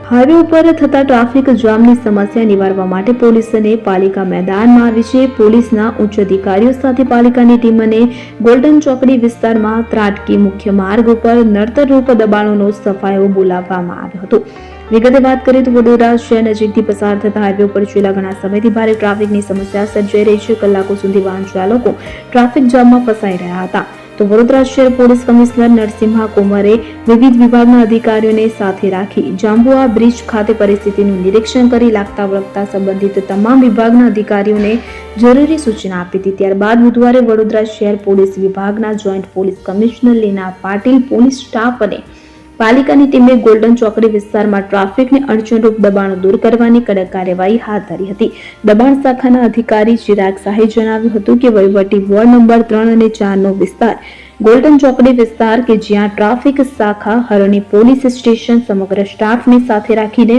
Highway ઉપર થતા traffic જામની સમસ્યા નિવારવા માટે પોલીસ અને પાલિકા મેદાનમાં આવી છે। પોલીસના ઉચ્ચ અધિકારીઓ સાથે પાલિકાની ટીમ અને ગોલ્ડન ચોકડી વિસ્તારમાં ત્રાટકી મુખ્ય માર્ગ ઉપર નડતરરૂપ દબાણોનો સફાયો બોલાવવામાં આવ્યો હતો। વિગતે વાત કરીએ તો વડોદરા શહેર નજીકથી પસાર થતા હાઈવે ઉપર છેલ્લા ઘણા સમયથી ભારે ટ્રાફિકની સમસ્યા સર્જાઈ રહી છે। કલાકો સુધી વાહન ચાલકો ટ્રાફિક જામમાં ફસાઈ રહ્યા હતા। તો વડોદરા શહેર પોલીસ કમિશનર નરસિંહા કુમારે વિવિધ વિભાગના અધિકારીઓને સાથે રાખી જાંબુઆ બ્રિજ ખાતે પરિસ્થિતિનું નિરીક્ષણ કરી લાગતા વળગતા સંબંધિત તમામ વિભાગના અધિકારીઓને જરૂરી સૂચના આપી હતી। ત્યારબાદ બુધવારે વડોદરા શહેર પોલીસ વિભાગના જોઈન્ટ પોલીસ કમિશનર લીના પાટીલ, પોલીસ સ્ટાફ અને પાલિકાની ટીમે ગોલ્ડન ચોકડી વિસ્તારમાં ટ્રાફિકને અડચણરૂપ દબાણો દૂર કરવાની કડક કાર્યવાહી હાથ ધરી હતી। દબાણ શાખાના અધિકારી ચિરાગ શાહે જણાવ્યું હતું કે વહીવટી વોર્ડ નંબર 3 અને 4 નો વિસ્તાર ગોલ્ડન ચોકડી વિસ્તાર કે જ્યાં ટ્રાફિક શાખા હરણી પોલીસ સ્ટેશન સમગ્ર સ્ટાફને સાથે રાખીને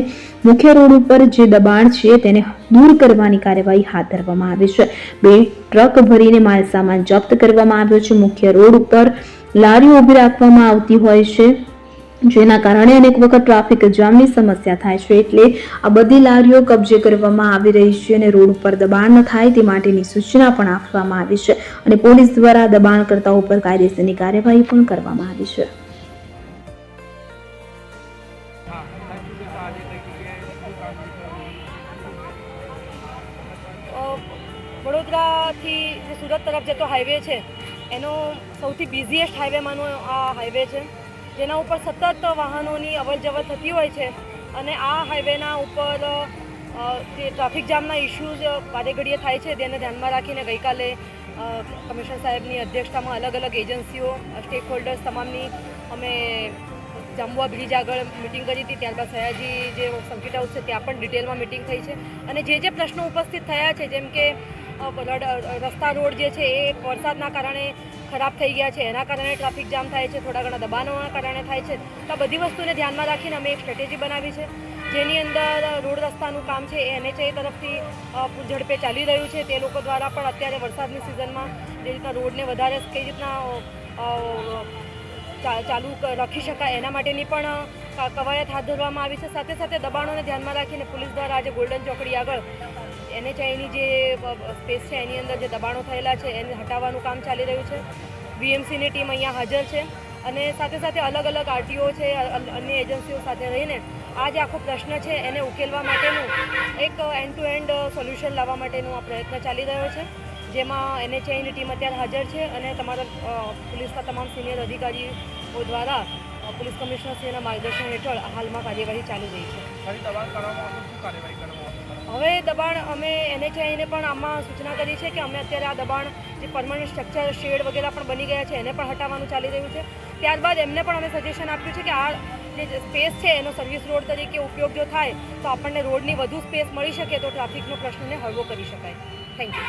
મુખ્ય રોડ ઉપર જે દબાણ છે તેને દૂર કરવાની કાર્યવાહી હાથ ધરવામાં આવી છે। 2 ટ્રક ભરીને માલ સામાન જપ્ત કરવામાં આવ્યો છે। મુખ્ય રોડ ઉપર લારીઓ ઊભી રાખવામાં આવતી હોય છે, જેના કારણે અનેક વખત ટ્રાફિક જામની સમસ્યા થાય છે, એટલે આ બધી લારીઓ કબજે કરવામાં આવી રહી છે અને રોડ ઉપર દબાણ ન થાય તે માટેની સૂચના પણ આપવામાં આવી છે અને પોલીસ દ્વારા દબાણકર્તાઓ પર કાયદેસરની કાર્યવાહી પણ કરવામાં આવી છે। વડોદરાથી જે સુરત તરફ જતો હાઈવે છે એનો સૌથી બિઝીએસ્ટ હાઈવેમાંનો આ હાઈવે છે, જેના ઉપર સતત વાહનોની અવરજવર થતી હોય છે અને આ હાઈવેના ઉપર જે ટ્રાફિક જામના ઇસ્યુઝ વારે ઘડીએ થાય છે તેને ધ્યાનમાં રાખીને ગઈકાલે કમિશનર સાહેબની અધ્યક્ષતામાં અલગ અલગ એજન્સીઓ, સ્ટેક હોલ્ડર્સ તમામની અમે જાંબુઆ બ્રિજ આગળ મિટિંગ કરી હતી। ત્યારબાદ સયાજી જે સર્કિટ હાઉસ છે ત્યાં પણ ડિટેલમાં મિટિંગ થઈ છે અને જે પ્રશ્નો ઉપસ્થિત થયા છે, જેમ કે રસ્તા રોડ જે છે એ વરસાદના કારણે ખરાબ થઈ ગયા છે, એના કારણે ટ્રાફિક જામ થાય છે, થોડા ઘણા દબાણોના કારણે થાય છે, તો આ બધી વસ્તુને ધ્યાનમાં રાખીને અમે એક સ્ટ્રેટેજી બનાવી છે, જેની અંદર રોડ રસ્તાનું કામ છે એ NHAI તરફથી ઝડપે ચાલી રહ્યું છે। તે લોકો દ્વારા પણ અત્યારે વરસાદની સિઝનમાં જે રીતના રોડને વધારે કઈ રીતના ચાલુ રાખી શકાય એના માટેની પણ કવાયત હાથ ધરવામાં આવી છે। સાથે સાથે દબાણોને ધ્યાનમાં રાખીને પોલીસ દ્વારા આજે ગોલ્ડન ચોકડી આગળ NHAIની જે સ્પેસ છે એની અંદર જે દબાણો થયેલા છે એને હટાવવાનું કામ ચાલી રહ્યું છે। VMCની ટીમ અહીંયા હાજર છે અને સાથે સાથે અલગ અલગ RTO છે, અન્ય એજન્સીઓ સાથે રહીને આ જે આખો પ્રશ્ન છે એને ઉકેલવા માટેનું એક એન્ડ ટુ એન્ડ સોલ્યુશન લાવવા માટેનું આ પ્રયત્ન ચાલી રહ્યો છે, જેમાં NHAIની ટીમ અત્યારે હાજર છે અને તમારા પોલીસના તમામ સિનિયર અધિકારીઓ દ્વારા પોલીસ કમિશનરશ્રીના માર્ગદર્શન હેઠળ હાલમાં કાર્યવાહી ચાલી રહી છે। હવે દબાણ અમે NHAIને પણ આમાં સૂચના કરી છે કે અમે અત્યારે આ દબાણ જે પરમનન્ટ સ્ટ્રક્ચર શેડ વગેરે પણ બની ગયા છે એને પણ હટાવવાનું ચાલી રહ્યું છે। ત્યારબાદ એમને પણ અમે સજેશન આપ્યું છે કે આ જે સ્પેસ છે એનો સર્વિસ રોડ તરીકે ઉપયોગ જો થાય તો આપણને રોડની વધુ સ્પેસ મળી શકે તો ટ્રાફિકનો પ્રશ્નને હળવો કરી શકાય। Thank you.